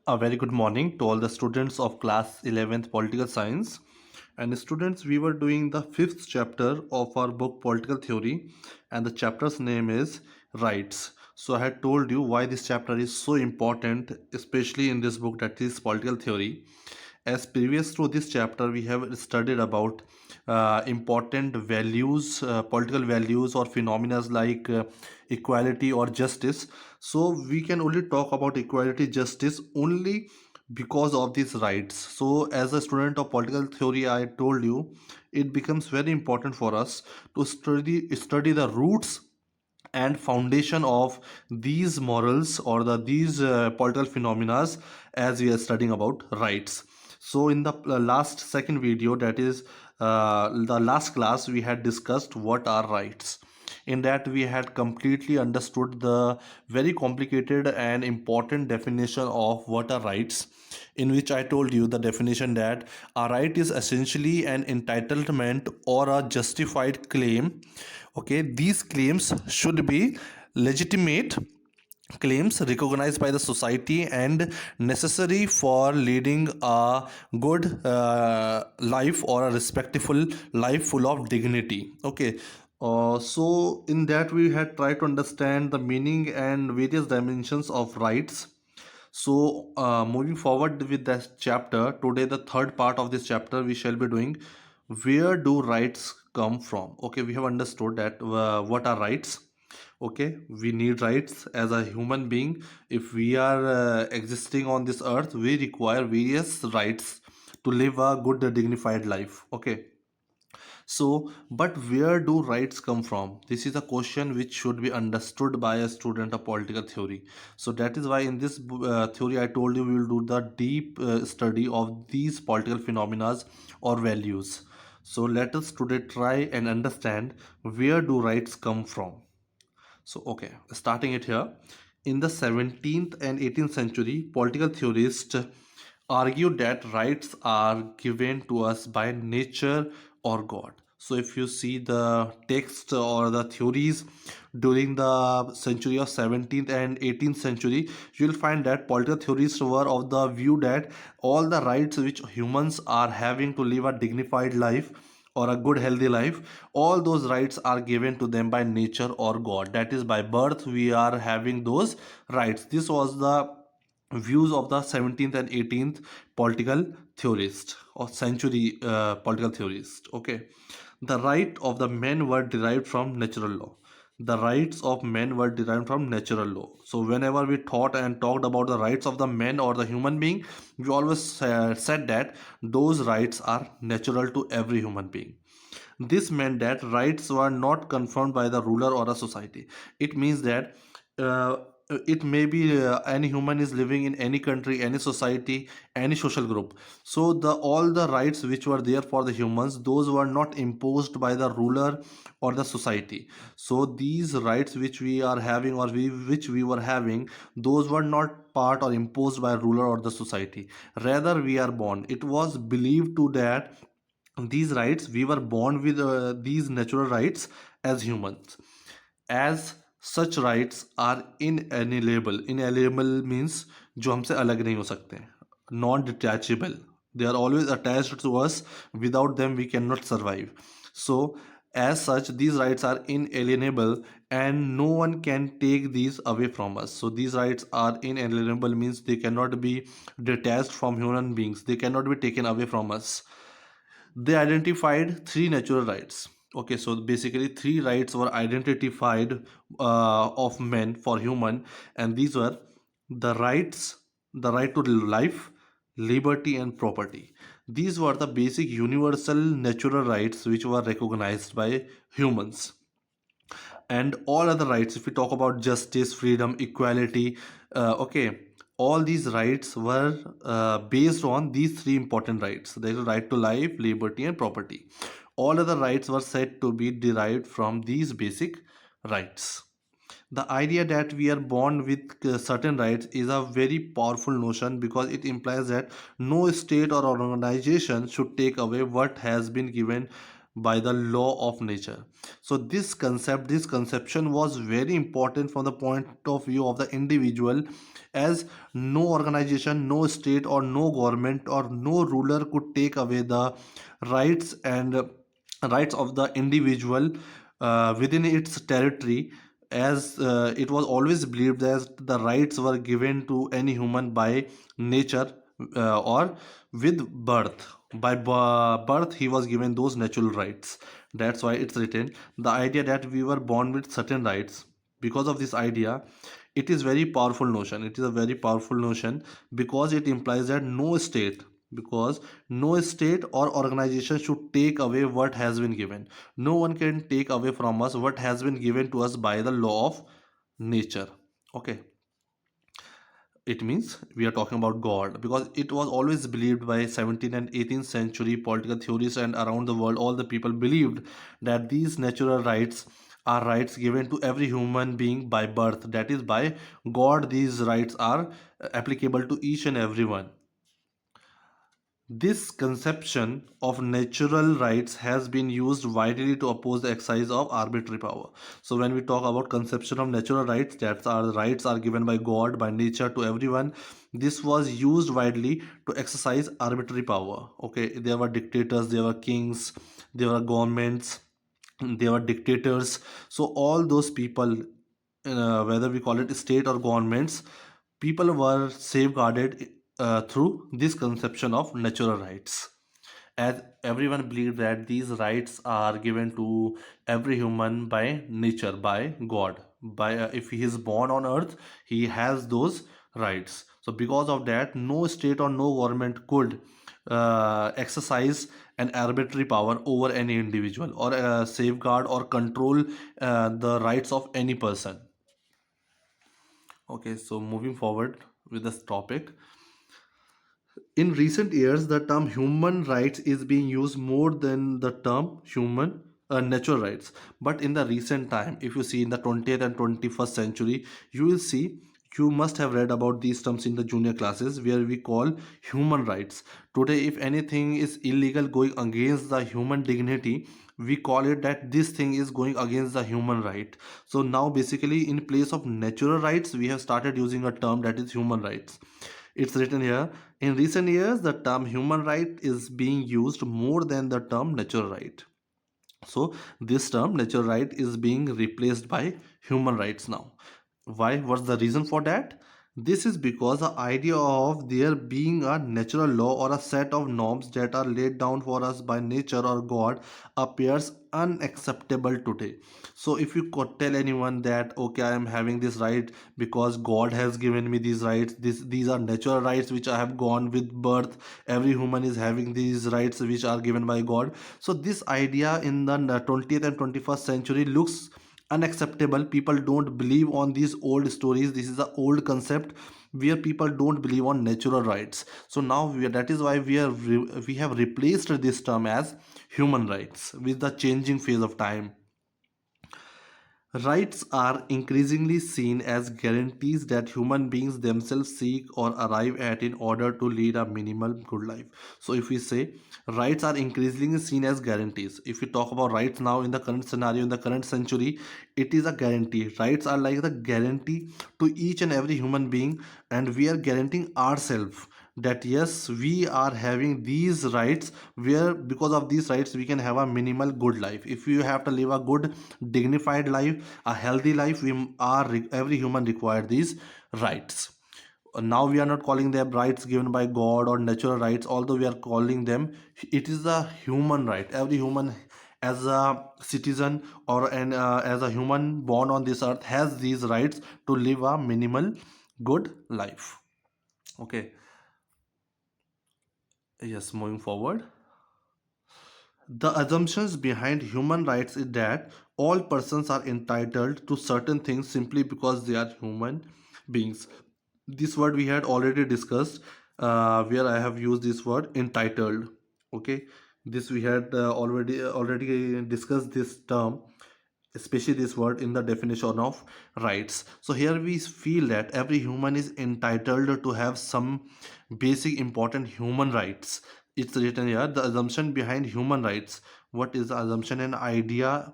A very good morning to all the students of class 11th Political Science. And students, we were doing the fifth chapter of our book Political Theory, and the chapter's name is Rights. So I had told you why this chapter is so important, especially in this book, that is Political Theory. As previous to this chapter, we have studied about important values, political values or phenomena like equality or justice. So we can only talk about equality, justice only because of these rights. So as a student of political theory, I told you it becomes very important for us to study the roots and foundation of these morals or these political phenomena as we are studying about rights. So in the last second video, that is the last class, we had discussed what are rights. In that we had completely understood the very complicated and important definition of what are rights, in which I told you the definition that a right is essentially an entitlement or a justified claim. Okay, these claims should be legitimate claims recognized by the society and necessary for leading a good life or a respectful life full of dignity. Okay, so in that we had tried to understand the meaning and various dimensions of rights. So moving forward with this chapter, today the third part of this chapter we shall be doing where do rights come from. Okay, we have understood that what are rights. Okay, we need rights as a human being. If we are existing on this earth, we require various rights to live a good dignified life. Okay, so, but where do rights come from? This is a question which should be understood by a student of political theory. So that is why in this theory I told you we will do the deep study of these political phenomena or values. So let us today try and understand where do rights come from. So okay, starting it here. In the 17th and 18th century, political theorists argued that rights are given to us by nature or God. So if you see the text or the theories during the century of 17th and 18th century, you will find that political theorists were of the view that all the rights which humans are having to live a dignified life or a good healthy life, all those rights are given to them by nature or God. That is, by birth we are having those rights. This was the views of the 17th and 18th political theorist or century political theorist. Okay, the right of the men were derived from natural law. The rights of men were derived from natural law. So whenever we thought and talked about the rights of the men or the human being, we always said that those rights are natural to every human being. This meant that rights were not confirmed by the ruler or a society. It means that uh, it may be any human is living in any country, any society, any social group. So the all the rights which were there for the humans, those were not imposed by the ruler or the society. So these rights which we are having or which we were having, those were not part or imposed by ruler or the society. Rather, we are born. It was believed to that these rights we were born with these natural rights as humans. As such rights are inalienable. Inalienable means जो हमसे अलग नहीं हो सकते, non detachable. They are always attached to us. Without them we cannot survive. So as such these rights are inalienable and no one can take these away from us. So these rights are inalienable means they cannot be detached from human beings, they cannot be taken away from us. They identified three natural rights. Okay, so basically three rights were identified of men for human, and these were the rights, the right to life, liberty, and property. These were the basic universal natural rights which were recognized by humans. And all other rights, if we talk about justice, freedom, equality, okay, all these rights were based on these three important rights. There is a right to life, liberty, and property. All other rights were said to be derived from these basic rights. The idea that we are born with certain rights is a very powerful notion because it implies that no state or organization should take away what has been given by the law of nature. So this conception was very important from the point of view of the individual, as no organization, no state, or no government, or no ruler could take away the rights and rights of the individual within its territory, as it was always believed that the rights were given to any human by nature, or with birth. By birth he was given those natural rights. That's why it's written the idea that we were born with certain rights. Because of this idea, it is very powerful notion, it is a very powerful notion, because it implies that no state or organization should take away what has been given. No one can take away from us what has been given to us by the law of nature. Okay, it means we are talking about God, because it was always believed by 17th and 18th century political theorists, and around the world all the people believed that these natural rights are rights given to every human being by birth, that is by God. These rights are applicable to each and everyone. This conception of natural rights has been used widely to oppose the exercise of arbitrary power. So when we talk about conception of natural rights, that are rights are given by God, by nature to everyone, this was used widely to exercise arbitrary power. Okay, there were dictators, there were kings, there were governments, there were dictators. So all those people, whether we call it state or governments, people were safeguarded through this conception of natural rights, as everyone believed that these rights are given to every human by nature, by God. By if he is born on earth, he has those rights. So because of that, no state or no government could exercise an arbitrary power over any individual, or safeguard or control the rights of any person. Okay, so moving forward with this topic, in recent years, the term human rights is being used more than the term human natural rights. But in the recent time, if you see in the 20th and 21st century, you will see, you must have read about these terms in the junior classes where we call human rights. Today, if anything is illegal going against the human dignity, we call it that this thing is going against the human right. So now basically in place of natural rights, we have started using a term that is human rights. It's written here, in recent years, the term human right is being used more than the term natural right. So this term natural right is being replaced by human rights now. Why? What's the reason for that? This is because the idea of there being a natural law or a set of norms that are laid down for us by nature or God appears unacceptable today. So if you could tell anyone that okay, I am having this right because God has given me these rights, these are natural rights which I have gone with birth, every human is having these rights which are given by God. So this idea in the 20th and 21st century looks unacceptable. People don't believe on these old stories. This is the old concept where people don't believe on natural rights. So now that is why we have replaced this term as human rights with the changing phase of time. Rights are increasingly seen as guarantees that human beings themselves seek or arrive at in order to lead a minimal good life. So, if we say rights are increasingly seen as guarantees, if we talk about rights now in the current scenario, in the current century, it is a guarantee. Rights are like the guarantee to each and every human being, and we are guaranteeing ourselves that yes, we are having these rights, where because of these rights we can have a minimal good life. If you have to live a good dignified life, a healthy life, every human require these rights. Now we are not calling them rights given by God or natural rights, although we are calling them, it is a human right. Every human as a citizen or as a human born on this earth has these rights to live a minimal good life. Okay, yes, moving forward. The assumptions behind human rights is that all persons are entitled to certain things simply because they are human beings. This word we had already discussed, where I have used this word entitled. Okay, this we had already discussed this term, especially this word in the definition of rights. So here we feel that every human is entitled to have some basic important human rights. It's written here, the assumption behind human rights what is the assumption and idea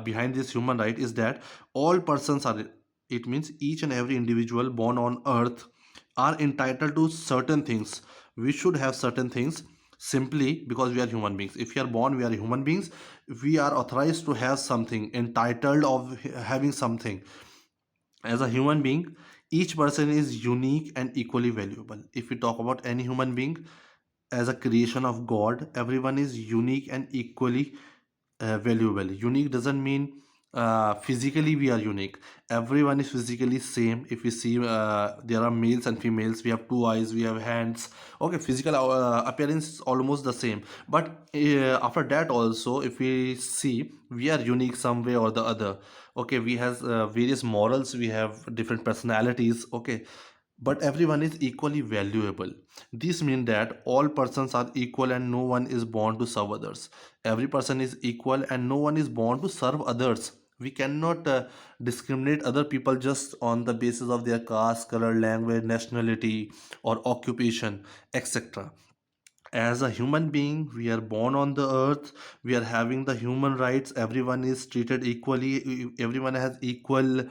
behind this human right is that all persons are, it means each and every individual born on earth are entitled to certain things. We should have certain things simply because we are human beings. If we are born, we are human beings, we are authorized to have something, entitled of having something. As a human being, each person is unique and equally valuable. If we talk about any human being as a creation of God, everyone is unique and equally valuable. Unique doesn't mean physically we are unique. Everyone is physically same. If we see, there are males and females, we have two eyes, we have hands. Okay, physical appearance is almost the same, but after that also, if we see, we are unique some way or the other. Okay, we have various morals, we have different personalities. Okay, but everyone is equally valuable. This means that all persons are equal and no one is born to serve others. Every person is equal and no one is born to serve others. We cannot discriminate other people just on the basis of their caste, color, language, nationality, or occupation, etc. As a human being, we are born on the earth, we are having the human rights, everyone is treated equally, everyone has equal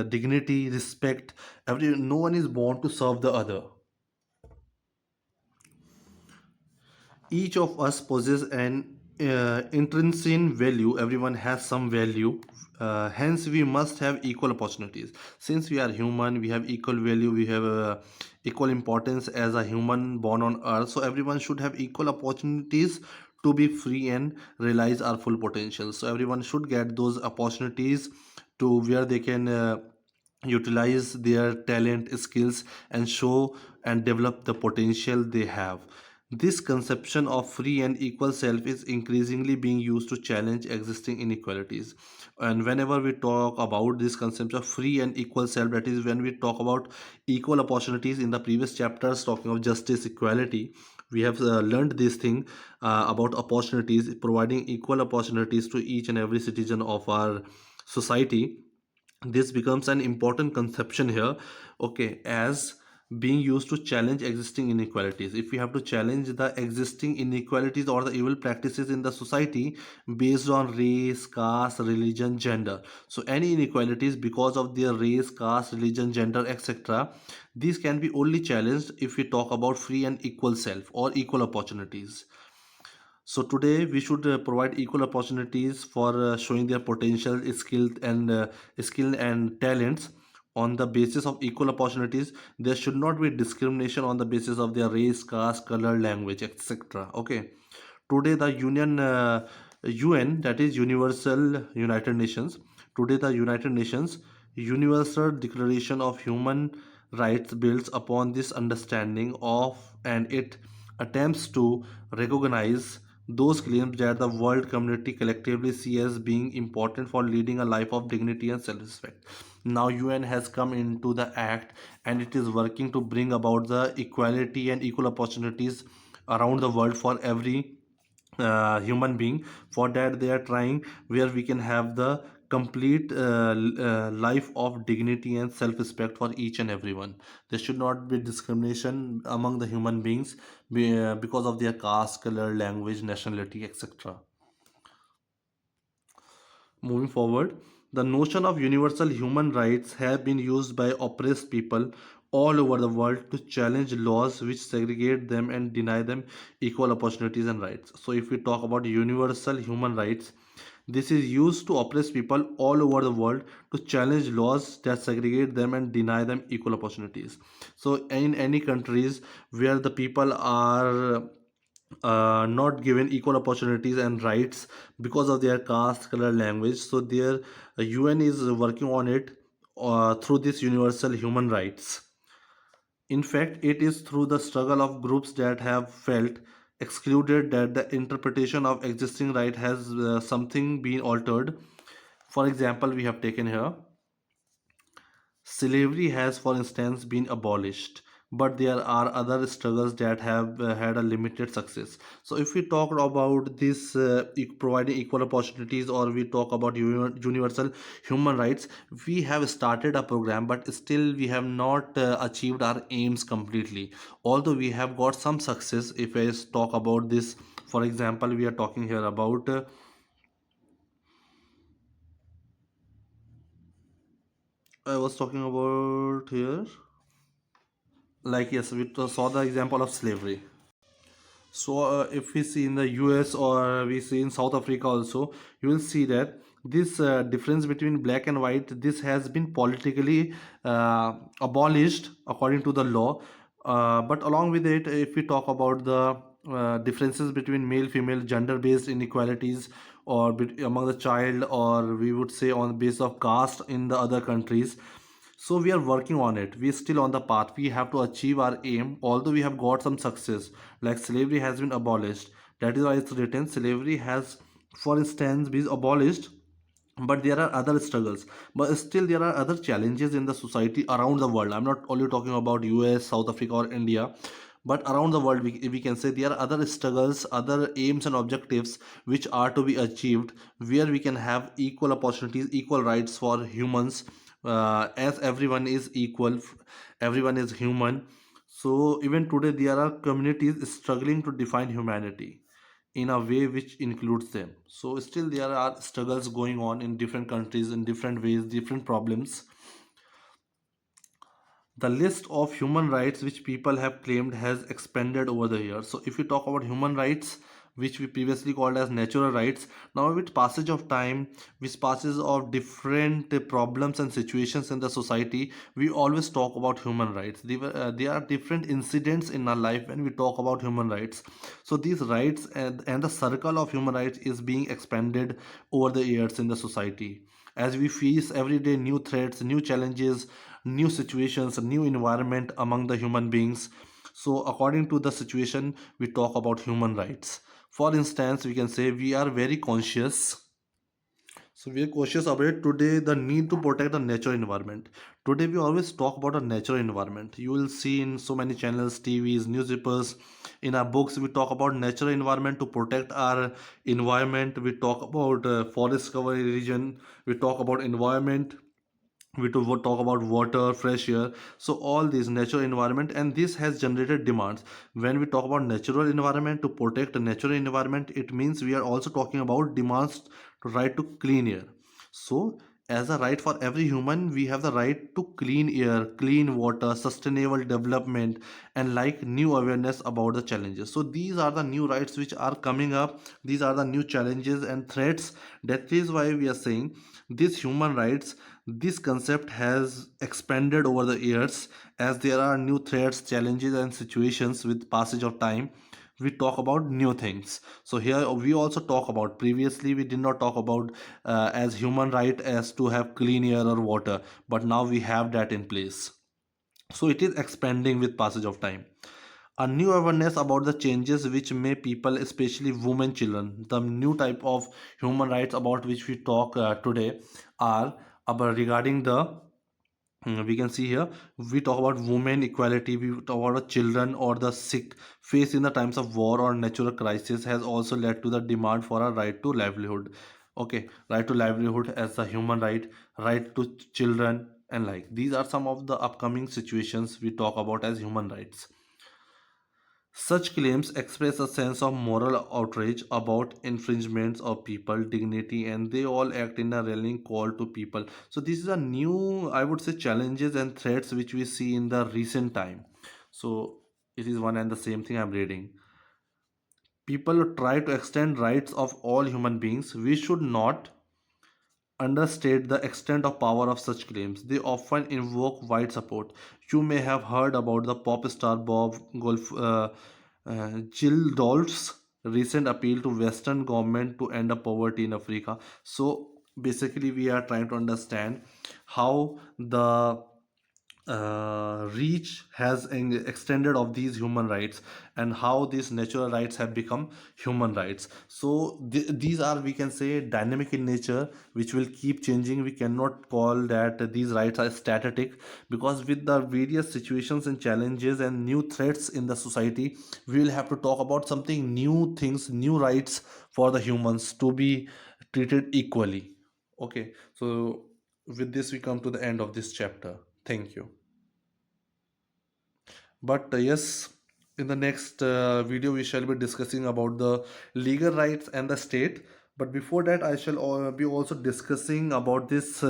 dignity, respect. No one is born to serve the other. Each of us possesses an intrinsic value. Everyone has some value. Hence we must have equal opportunities. Since we are human, we have equal value, we have equal importance as a human born on earth, so everyone should have equal opportunities to be free and realize our full potential. So everyone should get those opportunities to where they can utilize their talent, skills, and show and develop the potential they have. This conception of free and equal self is increasingly being used to challenge existing inequalities. And whenever we talk about this concept of free and equal self, that is when we talk about equal opportunities. In the previous chapters talking of justice, equality, we have learned this thing about opportunities, providing equal opportunities to each and every citizen of our society. This becomes an important conception here. Okay, as being used to challenge existing inequalities. If we have to challenge the existing inequalities or the evil practices in the society based on race, caste, religion, gender, so any inequalities because of their race, caste, religion, gender, etc., these can be only challenged if we talk about free and equal self or equal opportunities. So today we should provide equal opportunities for showing their potential, skill and talents on the basis of equal opportunities. There should not be discrimination on the basis of their race, caste, color, language, etc. Okay. Today the UN, that is Universal United Nations. Today the United Nations Universal Declaration of Human Rights builds upon this understanding of, and it attempts to recognize those claims that the world community collectively see as being important for leading a life of dignity and self-respect. Now UN has come into the act and it is working to bring about the equality and equal opportunities around the world for every human being. For that they are trying where we can have the complete life of dignity and self-respect for each and everyone. There should not be discrimination among the human beings because of their caste, color, language, nationality, etc. Moving forward, the notion of universal human rights have been used by oppressed people all over the world to challenge laws which segregate them and deny them equal opportunities and rights. So, if we talk about universal human rights, this is used to oppress people all over the world to challenge laws that segregate them and deny them equal opportunities. So, in any countries where the people are not given equal opportunities and rights because of their caste, color, language, so their UN is working on it through this universal human rights. In fact, it is through the struggle of groups that have felt excluded that the interpretation of existing right has something been altered. For example, we have taken here slavery has, for instance, been abolished, but there are other struggles that have had a limited success. So, if we talk about this providing equal opportunities, or we talk about universal human rights, we have started a program, but still we have not achieved our aims completely. Although we have got some success, if I talk about this For example, we are talking here about I was talking about here, like, yes, we saw the example of slavery. So, if we see in the US or we see in South Africa also, you will see that this difference between black and white, this has been politically abolished according to the law. But along with it, if we talk about the differences between male, female, gender-based inequalities, or among the child, or we would say on the basis of caste in the other countries, so we are working on it. We're still on the path. We have to achieve our aim, although we have got some success. Like slavery has been abolished. That is why it's written slavery has, for instance, been abolished. But there are other struggles. But still there are other challenges in the society around the world. I'm not only talking about US, South Africa, or India, but around the world we can say there are other struggles, other aims and objectives which are to be achieved, where we can have equal opportunities, equal rights for humans, as everyone is equal, everyone is human. So even today there are communities struggling to define humanity in a way which includes them. So still there are struggles going on in different countries in different ways, different problems. The list of human rights which people have claimed has expanded over the years. So if we talk about human rights, which we previously called as natural rights, now with passage of time, with passes of different problems and situations in the society, we always talk about human rights. There are different incidents in our life when we talk about human rights. So these rights and the circle of human rights is being expanded over the years in the society, as we face every day new threats, new challenges, new situations, a new environment among the human beings. So according to the situation, we talk about human rights. For instance, we can say we are very conscious. So we are cautious about today the need to protect the natural environment. Today we always talk about a natural environment. You will see in so many channels, TVs, newspapers, in our books we talk about natural environment to protect our environment. We talk about forest cover region. We talk about environment. We talk about water, fresh air. So all these natural environment, and this has generated demands. When we talk about natural environment, to protect the natural environment, it means we are also talking about demands to right to clean air. So as a right for every human, we have the right to clean air, clean water, sustainable development, and like new awareness about the challenges. So these are the new rights which are coming up. These are the new challenges and threats. That is why we are saying these human rights, this concept has expanded over the years, as there are new threats, challenges, and situations with passage of time. We talk about new things. So here we also talk about, previously we did not talk about as human right as to have clean air or water, but now we have that in place. So it is expanding with passage of time. A new awareness about the changes which may people, especially women, children. The new type of human rights about which we talk today are about regarding the we can see here, we talk about women equality, we talk about the children or the sick faced in the times of war or natural crisis, has also led to the demand for a right to livelihood. Okay, right to livelihood as a human right, right to children, and like these are some of the upcoming situations we talk about as human rights. Such claims express a sense of moral outrage about infringements of people dignity, and they all act in a rallying call to people. So this is a new, I would say, challenges and threats which we see in the recent time. So it is one and the same thing I'm reading. People try to extend rights of all human beings. We should not understate the extent of power of such claims. They often invoke wide support. You may have heard about the pop star Bob Gildolf's recent appeal to Western government to end up poverty in Africa. So basically, we are trying to understand how the reach has extended of these human rights, and how these natural rights have become human rights. So these are, we can say, dynamic in nature, which will keep changing. We cannot call that these rights are static, because with the various situations and challenges and new threats in the society, we will have to talk about something new things, new rights for the humans to be treated equally. Okay, so with this we come to the end of this chapter. Thank you. But yes, in the next video we shall be discussing about the legal rights and the state. But before that, I shall be also discussing about this.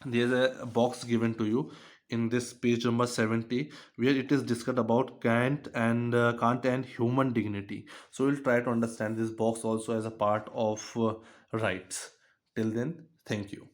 There's a box given to you in this page number 70, where it is discussed about Kant and human dignity. So we'll try to understand this box also as a part of rights. Till then, thank you.